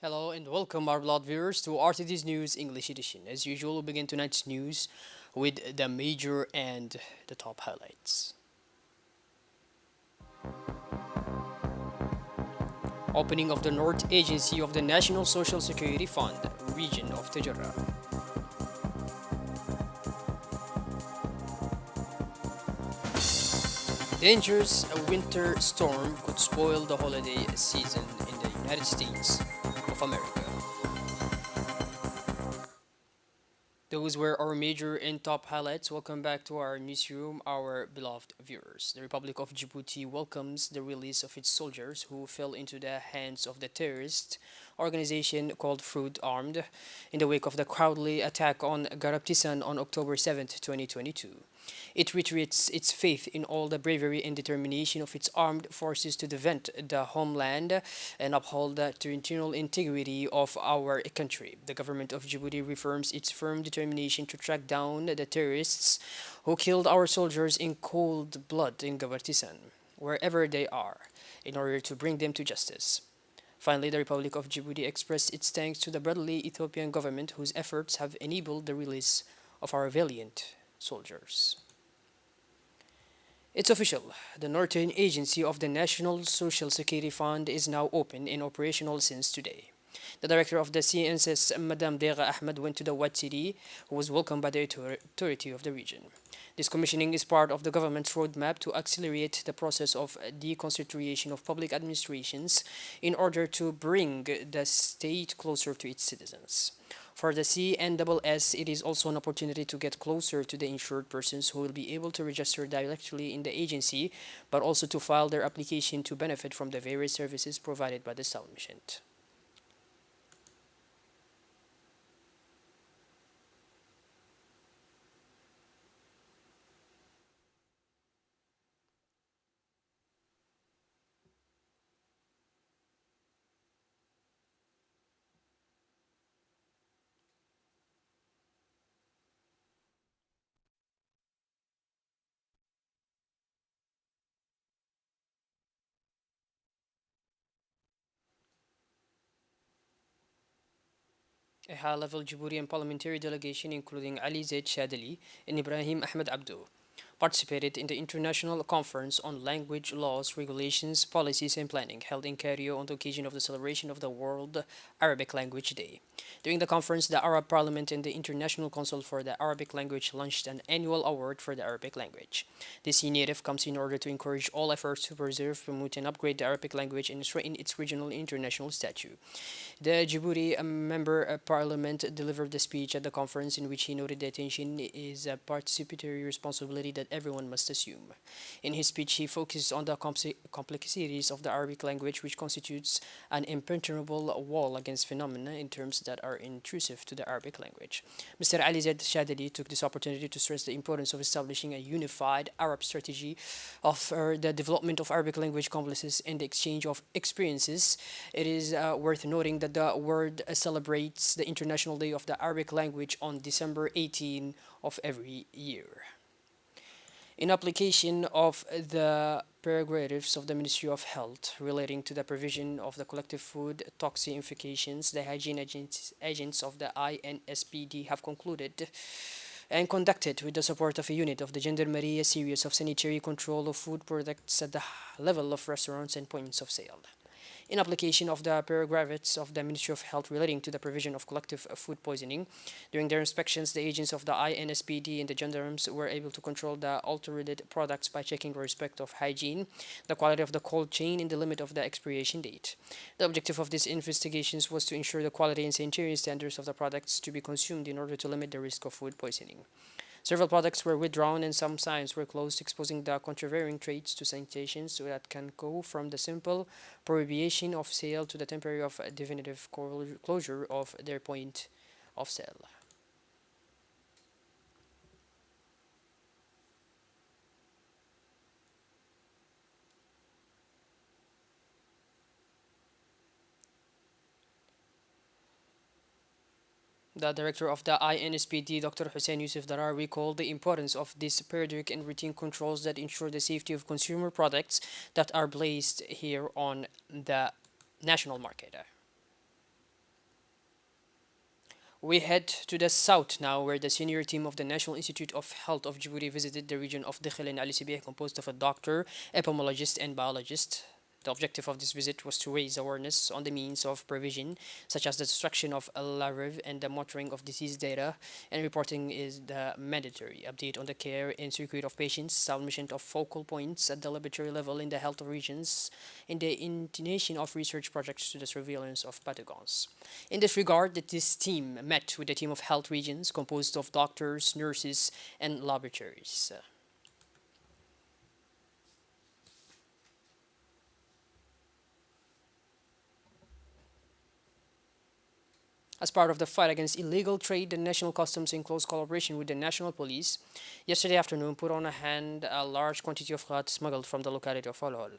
Hello and welcome, our beloved viewers, to RTD's News English Edition. As usual, we begin tonight's news with the major and the top highlights. Opening of the North Agency of the National Social Security Fund, region of Tajarrah. Dangerous winter storm could spoil the holiday season in the United States of America. Those were our major and top highlights. Welcome back to our newsroom, our beloved viewers. The Republic of Djibouti welcomes the release of its soldiers who fell into the hands of the terrorist organization called Fruit Armed in the wake of the cowardly attack on Garabtisan on October 7th, 2022. It reiterates its faith in all the bravery and determination of its armed forces to defend the homeland and uphold the territorial integrity of our country. The government of Djibouti reaffirms its firm determination to track down the terrorists who killed our soldiers in cold blood in Gabartisan, wherever they are, in order to bring them to justice. Finally, the Republic of Djibouti expressed its thanks to the brotherly Ethiopian government whose efforts have enabled the release of our valiant soldiers. It's official. The Northern Agency of the National Social Security Fund is now open and operational since today. The director of the CNSS, Madame Dera Ahmed, went to the White City, who was welcomed by the authority of the region. This commissioning is part of the government's roadmap to accelerate the process of deconcentration of public administrations in order to bring the state closer to its citizens. For the CNSS, it is also an opportunity to get closer to the insured persons who will be able to register directly in the agency, but also to file their application to benefit from the various services provided by the establishment. A high-level Djiboutian parliamentary delegation, including Ali Zaid Shadili and Ibrahim Ahmed Abdou, participated in the International Conference on Language Laws, Regulations, Policies and Planning held in Cairo on the occasion of the celebration of the World Arabic Language Day. During the conference, the Arab Parliament and the International Council for the Arabic Language launched an annual award for the Arabic language. This initiative comes in order to encourage all efforts to preserve, promote, and upgrade the Arabic language and strengthen its regional and international stature. The Djibouti member parliament delivered a speech at the conference in which he noted that attention is a participatory responsibility that everyone must assume. In his speech, he focused on the complexities of the Arabic language, which constitutes an impenetrable wall against phenomena in terms that are intrusive to the Arabic language. Mr. Ali Zaid Shadili took this opportunity to stress the importance of establishing a unified Arab strategy of the development of Arabic language complexes and the exchange of experiences. It is worth noting that the world celebrates the International Day of the Arabic Language on December 18 of every year. In application of the prerogatives of the Ministry of Health relating to the provision of the collective food toxifications, the hygiene agents of the INSPD have concluded and conducted with the support of a unit of the Gendarmerie a series of sanitary control of food products at the level of restaurants and points of sale. In application of the prerogatives of the Ministry of Health relating to the provision of collective food poisoning, during their inspections, the agents of the INSPD and the gendarmes were able to control the altered products by checking the respect of hygiene, the quality of the cold chain, and the limit of the expiration date. The objective of these investigations was to ensure the quality and sanitary standards of the products to be consumed in order to limit the risk of food poisoning. Several products were withdrawn and some signs were closed, exposing the contravarying traits to citations that can go from the simple prohibition of sale to the temporary of definitive closure of their point of sale. The director of the INSPD, Dr. Hussein Yusuf Darar, recalled the importance of these periodic and routine controls that ensure the safety of consumer products that are placed here on the national market. We head to the south now, where the senior team of the National Institute of Health of Djibouti visited the region of Dekhel and Ali Sibeh, composed of a doctor, epidemiologist, and biologist. The objective of this visit was to raise awareness on the means of prevention, such as the destruction of larvae and the monitoring of disease data, and reporting is the mandatory update on the care and circuit of patients, submission of focal points at the laboratory level in the health regions, and the initiation of research projects to the surveillance of pathogens. In this regard, this team met with a team of health regions composed of doctors, nurses, and laboratories. As part of the fight against illegal trade, the National Customs, in close collaboration with the National Police, yesterday afternoon put on hand a large quantity of khat smuggled from the locality of Olhol.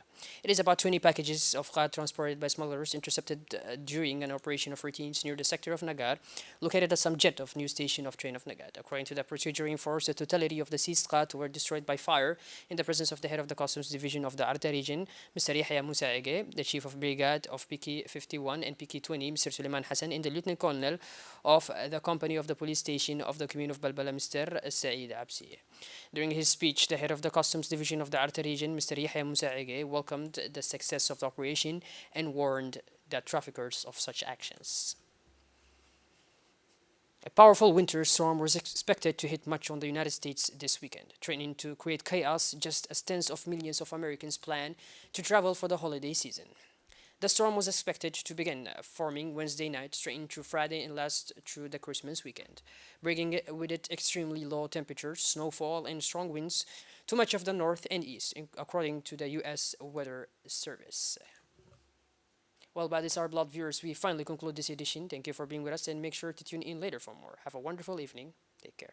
It is about 20 packages of khat transported by smugglers intercepted during an operation of routines near the sector of Nagar, located at some jet of new station of train of Nagar. According to the procedure enforced, the totality of the seized khat were destroyed by fire in the presence of the head of the Customs Division of the Arta region, Mr. Yahya Musaege, the Chief of Brigade of PK 51 and PK 20, Mr. Suleiman Hassan, and the Lieutenant Colonel of the company of the police station of the commune of Balbala, Mr. Saeed Absi. During his speech, the head of the Customs Division of the Arta region, Mr. Yahya Musaege, welcomed the success of the operation and warned the traffickers of such actions. A powerful winter storm was expected to hit much on the United States this weekend, threatening to create chaos just as tens of millions of Americans plan to travel for the holiday season. The storm was expected to begin forming Wednesday night, straight through Friday, and last through the Christmas weekend, bringing with it extremely low temperatures, snowfall, and strong winds to much of the north and east, according to the U.S. Weather Service. Well, by this, our blood viewers, we finally conclude this edition. Thank you for being with us, and make sure to tune in later for more. Have a wonderful evening. Take care.